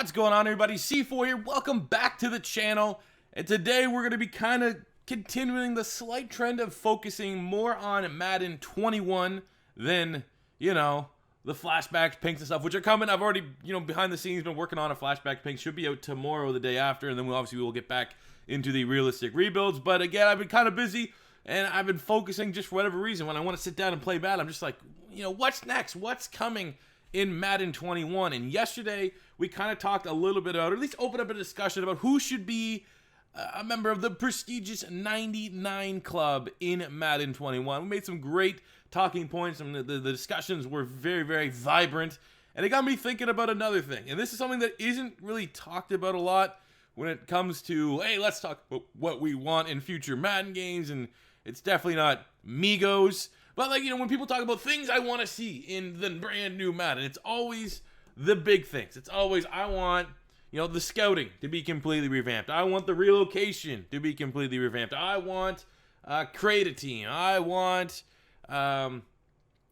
What's going on, everybody? C4 here. Welcome back to the channel. And today we're going to be kind of continuing the slight trend of focusing more on Madden 21 than, the flashback pinks and stuff, which are coming. I've already, behind the scenes been working on a flashback pink. Should be out tomorrow or the day after, and then we will get back into the realistic rebuilds. But again, I've been kind of busy, and I've been focusing just for whatever reason. When I want to sit down and play Madden, I'm just like, what's next? What's coming in Madden 21? And yesterday, we kind of talked a little bit about, or at least opened up a discussion about who should be a member of the prestigious 99 club in Madden 21. We made some great talking points, and the discussions were very, very vibrant. And it got me thinking about another thing. And this is something that isn't really talked about a lot when it comes to, hey, let's talk about what we want in future Madden games. And it's definitely not Migos. But, when people talk about things I want to see in the brand new Madden, it's always the big things. It's always, I want, the scouting to be completely revamped. I want the relocation to be completely revamped. I want create a team. I want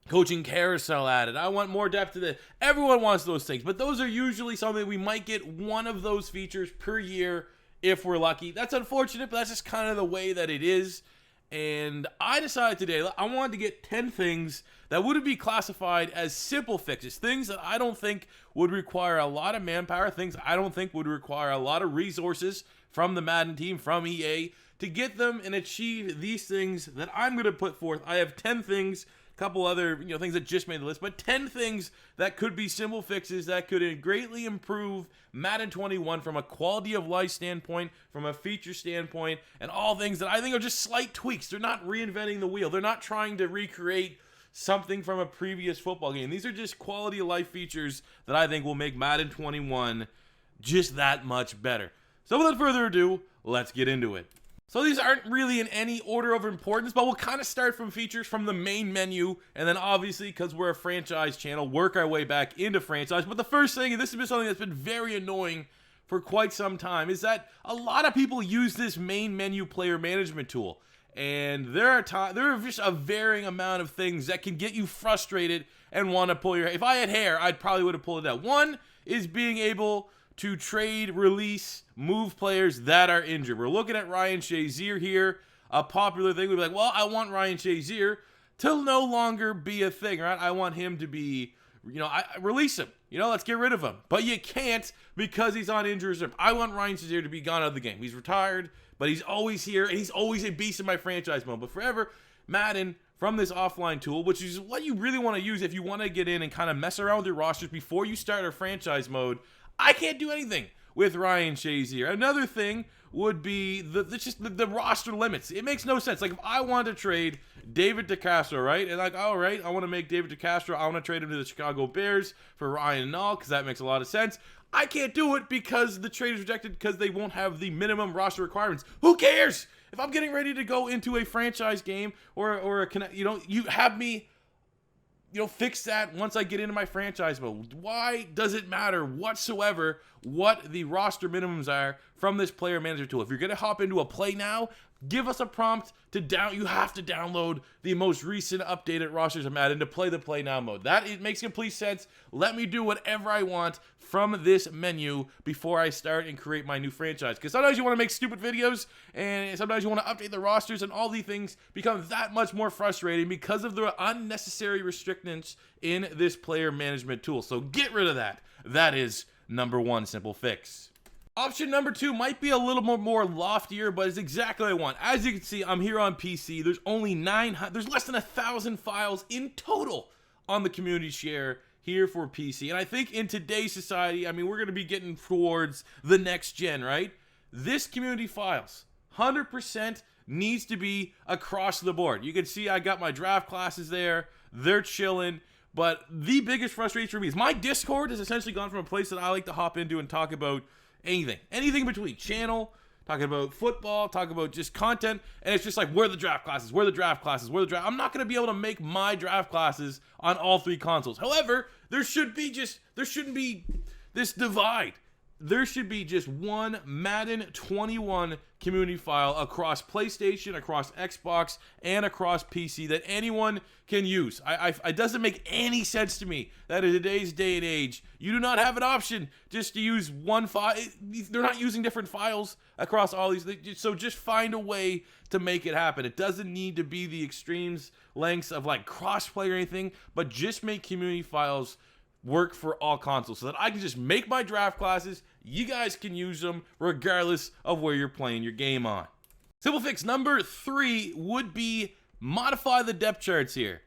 coaching carousel added. I want more depth to this. Everyone wants those things, but those are usually something we might get one of those features per year if we're lucky. That's unfortunate, but that's just kind of the way that it is. And I decided today I wanted to get 10 things that would be classified as simple fixes, things that I don't think would require a lot of manpower, things I don't think would require a lot of resources from the Madden team, from EA, to get them and achieve these things that I'm going to put forth. I have 10 things, a couple other things that just made the list, but 10 things that could be simple fixes that could greatly improve Madden 21 from a quality of life standpoint, from a feature standpoint, and all things that I think are just slight tweaks. They're not reinventing the wheel. They're not trying to recreate something from a previous football game. These are just quality of life features that I think will make Madden 21 just that much better. So without further ado, let's get into it. So these aren't really in any order of importance, but we'll kind of start from features from the main menu, and then obviously, because we're a franchise channel, work our way back into franchise. But the first thing, and this has been something that's been very annoying for quite some time, is that a lot of people use this main menu player management tool. And there are just a varying amount of things that can get you frustrated and want to pull your hair. If I had hair, I probably would have pulled it out. One is being able to trade, release, move players that are injured. We're looking at Ryan Shazier here. A popular thing would be like, well, I want Ryan Shazier to no longer be a thing, right? I want him to be, I release him. Let's get rid of him. But you can't because he's on injury reserve. I want Ryan Shazier to be gone out of the game. He's retired, but he's always here, and he's always a beast in my franchise mode. But forever, Madden, from this offline tool, which is what you really want to use if you want to get in and kind of mess around with your rosters before you start a franchise mode, I can't do anything with Ryan Shazier. Another thing would be the roster limits. It makes no sense. Like, if I wanted to trade David DeCastro, right? And all right, I want to make David DeCastro, I want to trade him to the Chicago Bears for Ryan Nall, because that makes a lot of sense. I can't do it because the trade is rejected because they won't have the minimum roster requirements. Who cares? If I'm getting ready to go into a franchise game or you have me fix that once I get into my franchise mode. Why does it matter whatsoever what the roster minimums are from this player manager tool? If you're going to hop into a play now, give us a prompt to you have to download the most recent updated rosters of Madden to play the play now mode. It makes complete sense. Let me do whatever I want from this menu before I start and create my new franchise. Because sometimes you want to make stupid videos, and sometimes you want to update the rosters, and all these things become that much more frustrating because of the unnecessary restrictions in this player management tool. So get rid of that. That is number one simple fix. Option number two might be a little more loftier, but it's exactly what I want. As you can see, I'm here on PC. There's only there's less than 1,000 files in total on the community share here for PC. And I think in today's society, we're going to be getting towards the next gen, right? This community files, 100% needs to be across the board. You can see I got my draft classes there. They're chilling. But the biggest frustration for me is my Discord has essentially gone from a place that I like to hop into and talk about anything between channel, talking about football, talking about just content, and it's just like, where are the draft classes, I'm not going to be able to make my draft classes on all three consoles. However, there shouldn't be this divide there should be just one Madden 21 community file across PlayStation, across Xbox, and across PC that anyone can use. It doesn't make any sense to me that in today's day and age, you do not have an option just to use one file. They're not using different files across all these. So just find a way to make it happen. It doesn't need to be the extremes lengths of like crossplay or anything, but just make community files work for all consoles so that I can just make my draft classes. You guys can use them regardless of where you're playing your game on. Simple fix number 3 would be modify the depth charts here.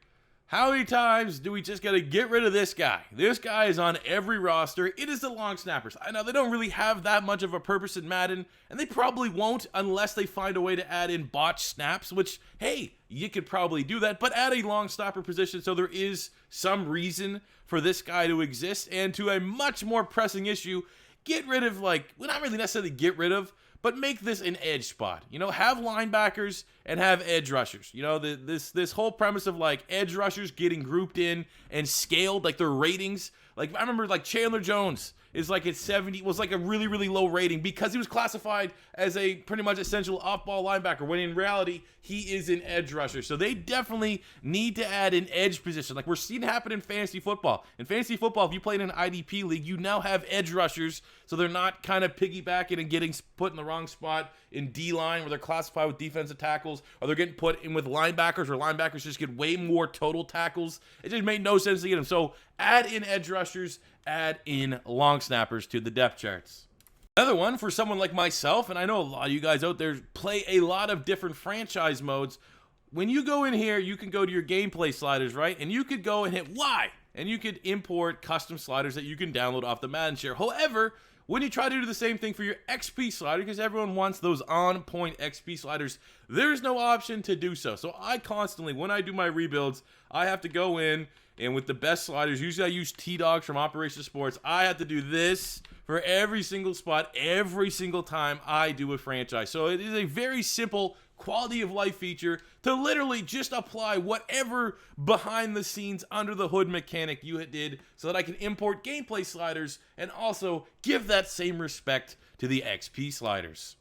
How many times do we just got to get rid of this guy? This guy is on every roster. It is the long snappers. I know they don't really have that much of a purpose in Madden, and they probably won't unless they find a way to add in botched snaps, which, hey, you could probably do that, but add a long snapper position so there is some reason for this guy to exist. And to a much more pressing issue, get rid of, like, well, not really necessarily get rid of, but make this an edge spot. You know, have linebackers and have edge rushers. You know, this whole premise of like edge rushers getting grouped in and scaled, like their ratings. Like I remember like Chandler Jones is like at 70, was like a really, really low rating because he was classified as a pretty much essential off-ball linebacker, when in reality, he is an edge rusher. So they definitely need to add an edge position. Like we're seeing happen in fantasy football. In fantasy football, if you play in an IDP league, you now have edge rushers, so they're not kind of piggybacking and getting put in the wrong spot in D-line where they're classified with defensive tackles, or they're getting put in with linebackers, where linebackers just get way more total tackles. It just made no sense to get them. So add in edge rushers, add in long snappers to the depth charts. Another one for someone like myself, and I know a lot of you guys out there play a lot of different franchise modes. When you go in here, you can go to your gameplay sliders, right? And you could go and hit Y, and you could import custom sliders that you can download off the Madden share. However, when you try to do the same thing for your XP slider, because everyone wants those on-point XP sliders, there's no option to do so. So I constantly, when I do my rebuilds, I have to go in, and with the best sliders, usually I use T-Dogs from Operation Sports. I have to do this for every single spot, every single time I do a franchise. So it is a very simple quality of life feature to literally just apply whatever behind the scenes under the hood mechanic you did, so that I can import gameplay sliders and also give that same respect to the XP sliders.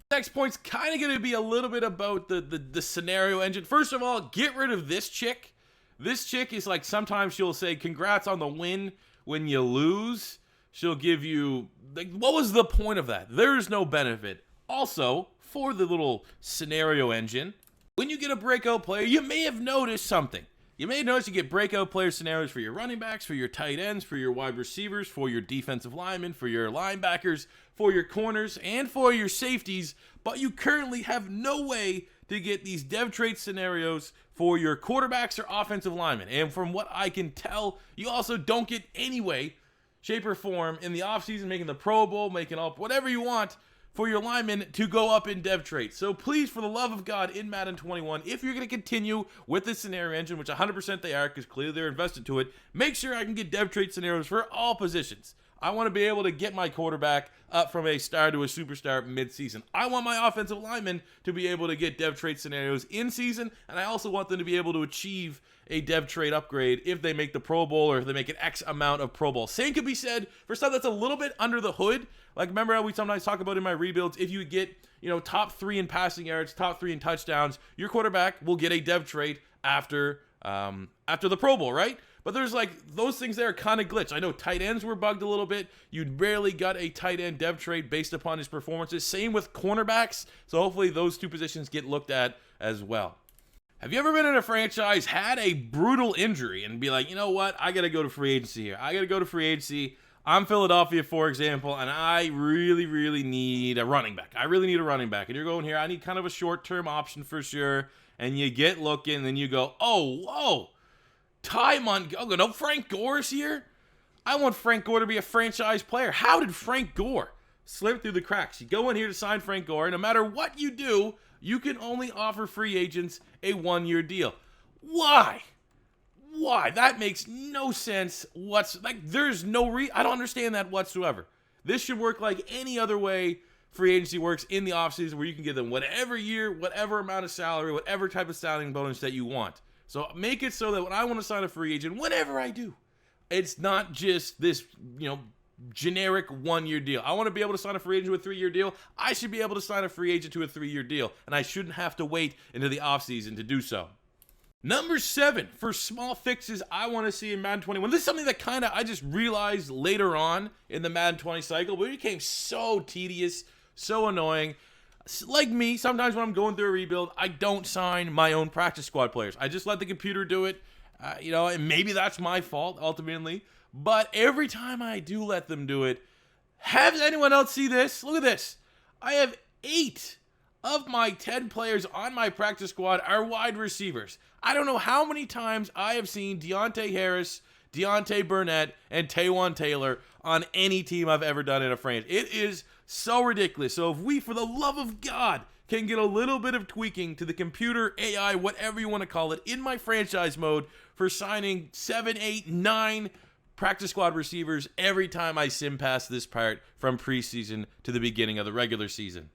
Next point's kind of going to be a little bit about the scenario engine. First of all, get rid of this chick. This chick is like, sometimes she'll say congrats on the win when you lose. She'll give you, like, what was the point of that? There's no benefit. Also, for the little scenario engine, when you get a breakout player, you may have noticed something. You may notice you get breakout player scenarios for your running backs, for your tight ends, for your wide receivers, for your defensive linemen, for your linebackers, for your corners, and for your safeties, but you currently have no way to get these dev trait scenarios for your quarterbacks or offensive linemen. And from what I can tell, you also don't get any way, shape, or form in the offseason, making the Pro Bowl, making all whatever you want for your linemen to go up in dev traits. So please, for the love of God, in Madden 21, if you're going to continue with this scenario engine, which 100% they are, because clearly they're invested to it, make sure I can get dev trait scenarios for all positions. I want to be able to get my quarterback up from a star to a superstar mid-season. I want my offensive linemen to be able to get dev trait scenarios in season, and I also want them to be able to achieve a dev trait upgrade if they make the Pro Bowl, or if they make an X amount of Pro Bowl. Same could be said for stuff that's a little bit under the hood. Like, remember how we sometimes talk about in my rebuilds, if you get, you know, top 3 in passing yards, top 3 in touchdowns, your quarterback will get a dev trait after the Pro Bowl, right? But there's like, those things there are kind of glitched. I know tight ends were bugged a little bit. You barely got a tight end dev trait based upon his performances. Same with cornerbacks. So hopefully those two positions get looked at as well. Have you ever been in a franchise, had a brutal injury, and be like, you know what? I got to go to free agency here. I got to go to free agency. I'm Philadelphia, for example, and I really, really need a running back. I really need a running back. And you're going here, I need kind of a short-term option for sure. And you get looking, and then you go, oh, whoa. No, Frank Gore's here? I want Frank Gore to be a franchise player. How did Frank Gore slip through the cracks? You go in here to sign Frank Gore, and no matter what you do, you can only offer free agents a 1-year deal. Why? That makes no sense. There's no I don't understand that whatsoever. This should work like any other way free agency works in the offseason, where you can give them whatever year, whatever amount of salary, whatever type of signing bonus that you want. So make it so that when I want to sign a free agent, whenever I do, it's not just this, generic 1-year deal. I want to be able to sign a free agent to a 3-year deal. I should be able to sign a free agent to a 3-year deal, and I shouldn't have to wait into the offseason to do so. Number 7, for small fixes I want to see in Madden 21. This is something that kind of I just realized later on in the Madden 20 cycle, but it became so tedious, so annoying. Like me, sometimes when I'm going through a rebuild, I don't sign my own practice squad players. I just let the computer do it, and maybe that's my fault ultimately. But every time I do let them do it, has anyone else see this? Look at this. I have 8 of my 10 players on my practice squad are wide receivers. I don't know how many times I have seen Deontay Harris, Deontay Burnett, and Taywan Taylor on any team I've ever done in a franchise. It is so ridiculous. So if we, for the love of God, can get a little bit of tweaking to the computer, AI, whatever you want to call it, in my franchise mode for signing 7, 8, 9 practice squad receivers every time I sim pass this part from preseason to the beginning of the regular season.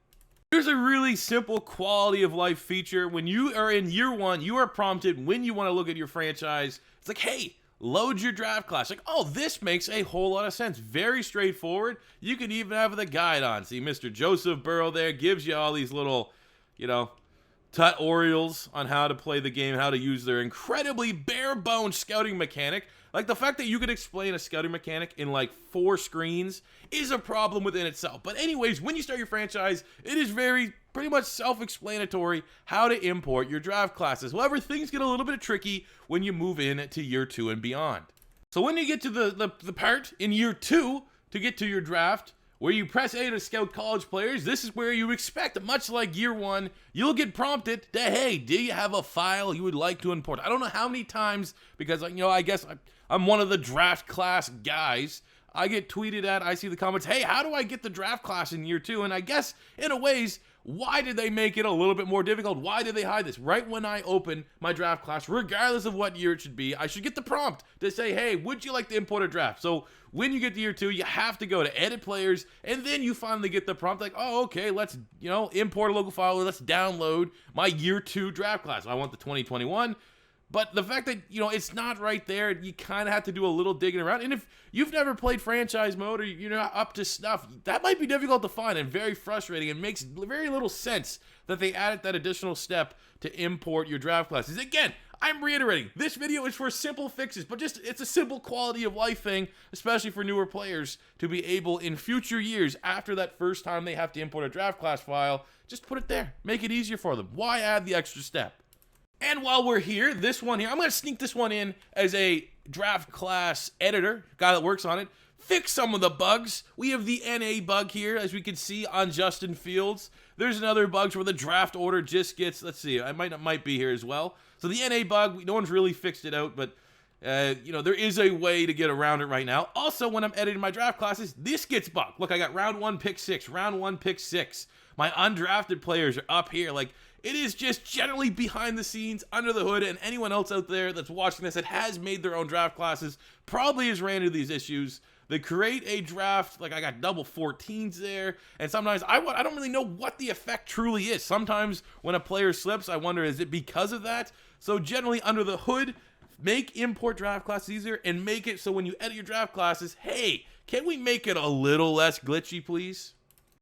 Here's a really simple quality of life feature. When you are in year 1, you are prompted when you want to look at your franchise. It's like, hey, load your draft class. Like, oh, this makes a whole lot of sense. Very straightforward. You can even have the guide on. See, Mr. Joseph Burrow there gives you all these little, tutorials on how to play the game, how to use their incredibly bare-bones scouting mechanic. Like, the fact that you could explain a scouting mechanic in like 4 screens is a problem within itself. But anyways, when you start your franchise, it is pretty much self-explanatory how to import your draft classes. However, things get a little bit tricky when you move in to year 2 and beyond. So when you get to the part in year 2 to get to your draft, where you press A to scout college players, this is where you expect, much like year 1, you'll get prompted to, hey, do you have a file you would like to import? I don't know how many times, because, I guess I'm one of the draft class guys. I get tweeted at, I see the comments, hey, how do I get the draft class in year 2? And I guess, in a ways, why did they make it a little bit more difficult? Why did they hide this? Right when I open my draft class, regardless of what year it should be, I should get the prompt to say, hey, would you like to import a draft? So when you get to year 2, you have to go to edit players, and then you finally get the prompt like, oh, okay, let's, import a local file, let's download my year 2 draft class. I want the 2021. But the fact that, it's not right there, you kind of have to do a little digging around. And if you've never played franchise mode or you're not up to snuff, that might be difficult to find and very frustrating. It makes very little sense that they added that additional step to import your draft classes. Again, I'm reiterating, this video is for simple fixes, but it's a simple quality of life thing, especially for newer players, to be able in future years, after that first time they have to import a draft class file, just put it there. Make it easier for them. Why add the extra step? And while we're here, this one here, I'm going to sneak this one in as a draft class editor, guy that works on it. Fix some of the bugs. We have the NA bug here, as we can see on Justin Fields. There's another bug where the draft order just gets, let's see, I might be here as well. So the NA bug, no one's really fixed it out, but there is a way to get around it right now. Also, when I'm editing my draft classes, this gets bugged. Look, I got round 1, pick 6, round 1, pick 6. My undrafted players are up here. Like, it is just generally behind the scenes, under the hood, and anyone else out there that's watching this that has made their own draft classes probably has ran into these issues. They create a draft, like I got double 14s there, and sometimes I don't really know what the effect truly is. Sometimes when a player slips, I wonder, is it because of that? So generally, under the hood, make import draft classes easier, and make it so when you edit your draft classes, hey, can we make it a little less glitchy, please?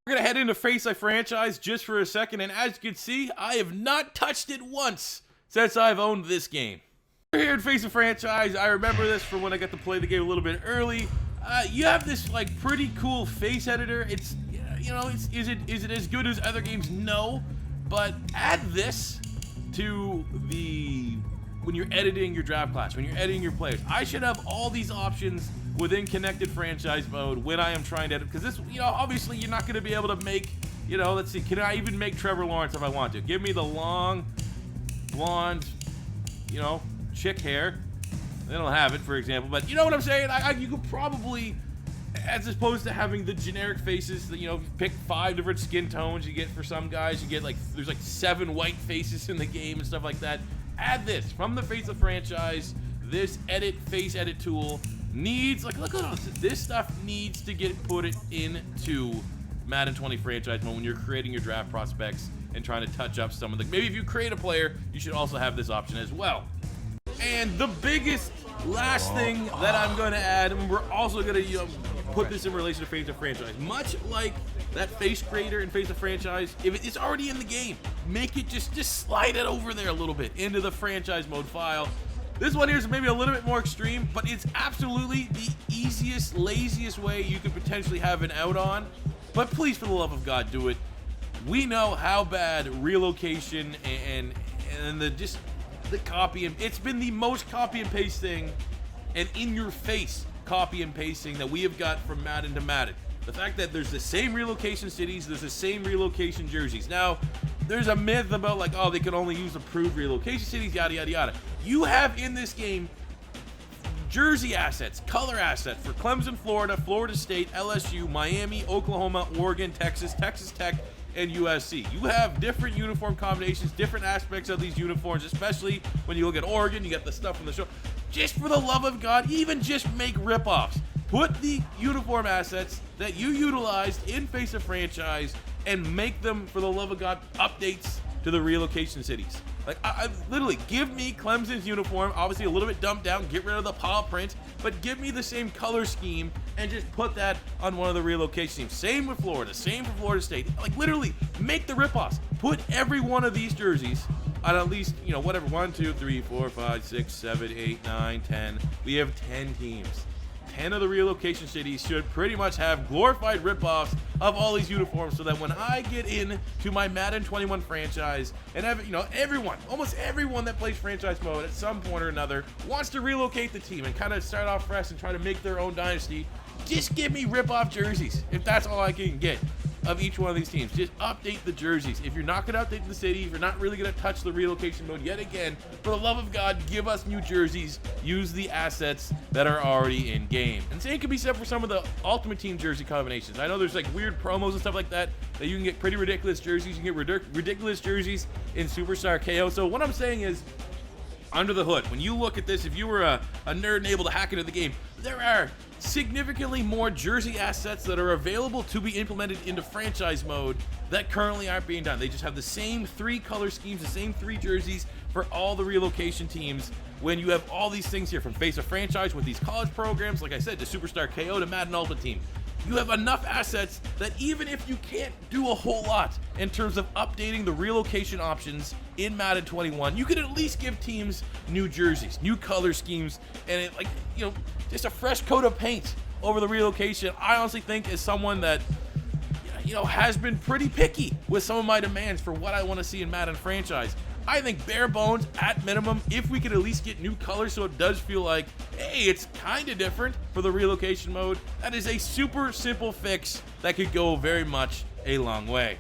We're going to head into Face a Franchise just for a second, and as you can see, I have not touched it once since I've owned this game. We're here at Face a Franchise. I remember this from when I got to play the game a little bit early. You have this like pretty cool face editor. It's, is it as good as other games? No, but add this to when you're editing your draft class, when you're editing your players. I should have all these options within connected franchise mode when I am trying to edit, because this, obviously you're not going to be able to make, let's see, can I even make Trevor Lawrence if I want to? Give me the long, blonde, chick hair. They don't have it, for example, but you know what I'm saying? You could probably, as opposed to having the generic faces, that, pick 5 different skin tones you get for some guys, you get there's 7 white faces in the game and stuff like that. Add this from the Face of Franchise. This face edit tool needs, look at this stuff needs to get put it into Madden 20 franchise mode when you're creating your draft prospects and trying to touch up some of the, maybe if you create a player, you should also have this option as well. And the biggest last thing that I'm going to add, and we're also going to put this in relation to Face of Franchise. Much like that face creator in Face of Franchise, if it's already in the game, make it just slide it over there a little bit into the franchise mode file. This one here is maybe a little bit more extreme, but it's absolutely the easiest, laziest way you could potentially have an out on. But please, for the love of God, do it. We know how bad relocation and the copy and it's been the most copy and paste thing and in your face copy and pasting that we have got from Madden to Madden. The fact that there's the same relocation cities, there's the same relocation jerseys. Now, there's a myth about like, oh, they can only use approved relocation cities, yada, yada, yada. You have in this game jersey assets, color assets for Clemson, Florida, Florida State, LSU, Miami, Oklahoma, Oregon, Texas, Texas Tech, and USC. You have different uniform combinations, different aspects of these uniforms, especially when you look at Oregon, you get the stuff from the show. Just for the love of God, even just make ripoffs. Put the uniform assets that you utilized in Face of Franchise and make them, for the love of God, updates to the relocation cities. Like, I literally, give me Clemson's uniform, obviously a little bit dumped down, get rid of the paw print, but give me the same color scheme and just put that on one of the relocation teams. Same with Florida, same for Florida State. Like, literally, make the ripoffs. Put every one of these jerseys on at least, you know, whatever, 1, 2, 3, 4, 5, 6, 7, 8, 9, 10. We have 10 teams. 10 of the relocation cities should pretty much have glorified ripoffs of all these uniforms so that when I get into my Madden 21 franchise and have, you know, everyone, almost everyone that plays franchise mode at some point or another wants to relocate the team and kind of start off fresh and try to make their own dynasty, just give me ripoff jerseys if that's all I can get of each one of these teams. Just update the jerseys. If you're not going to update the city, if you're not really going to touch the relocation mode yet again, for the love of God, give us new jerseys. Use the assets that are already in game. And same can be said for some of the Ultimate Team jersey combinations. I know there's like weird promos and stuff like that you can get pretty ridiculous jerseys. You can get ridiculous jerseys in Superstar KO. So what I'm saying is, under the hood, when you look at this, if you were a nerd and able to hack into the game, there are significantly more jersey assets that are available to be implemented into franchise mode that currently aren't being done. They just have the same 3 color schemes, the same 3 jerseys for all the relocation teams. When you have all these things here from Face of Franchise with these college programs, like I said, to Superstar KO to Madden Ultimate Team, you have enough assets that even if you can't do a whole lot in terms of updating the relocation options in Madden 21, you can at least give teams new jerseys, new color schemes, and it, like, you know, just a fresh coat of paint over the relocation. I honestly think, as someone that, you know, has been pretty picky with some of my demands for what I want to see in Madden franchise, I think bare bones, at minimum, if we could at least get new colors so it does feel like, hey, it's kind of different for the relocation mode, that is a super simple fix that could go very much a long way.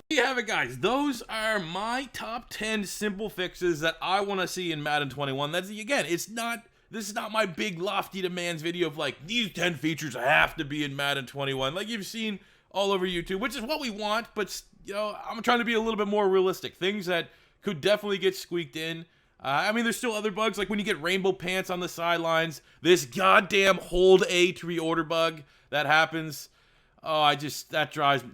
There you have it, guys. Those are my top 10 simple fixes that I want to see in Madden 21. That's, again, this is not my big lofty demands video of like, these 10 features have to be in Madden 21, like you've seen all over YouTube, which is what we want, but, you know, I'm trying to be a little bit more realistic. Things that could definitely get squeaked in. I mean, there's still other bugs, like when you get rainbow pants on the sidelines, this goddamn hold A to reorder bug that happens. Oh, that drives,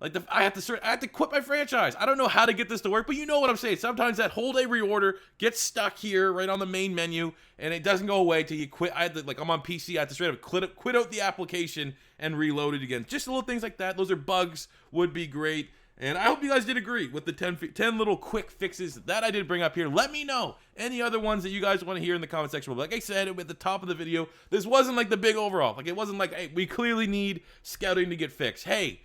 like, I have to quit my franchise. I don't know how to get this to work, but you know what I'm saying. Sometimes that hold A reorder gets stuck here right on the main menu, and it doesn't go away till you quit. I'm on PC, I have to straight up quit out the application and reload it again. Just little things like that. Those are bugs, would be great. And I hope you guys did agree with the 10 little quick fixes that I did bring up here. Let me know any other ones that you guys want to hear in the comment section. But like I said at the top of the video, this wasn't like the big overall. Like, it wasn't like, hey, we clearly need scouting to get fixed. Hey,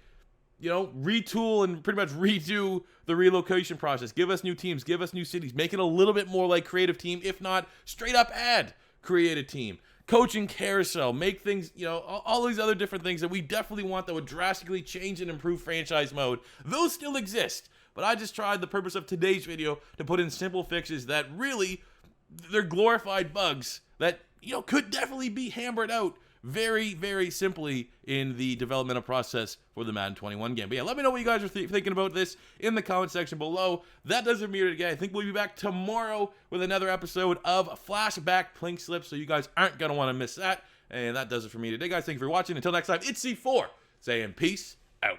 you know, retool and pretty much redo the relocation process. Give us new teams. Give us new cities. Make it a little bit more like Creative Team. If not, straight up add Creative Team. Coaching carousel, make things, you know, all these other different things that we definitely want that would drastically change and improve franchise mode. Those still exist, but I just tried the purpose of today's video to put in simple fixes that really, they're glorified bugs that, you know, could definitely be hammered out very, very simply in the developmental process for the Madden 21 game. But yeah, let me know what you guys are thinking about this in the comment section below. That does it for me today. I think we'll be back tomorrow with another episode of Flashback Plink Slip, so you guys aren't going to want to miss that. And that does it for me today, guys. Thank you for watching. Until next time, it's C4 saying peace out.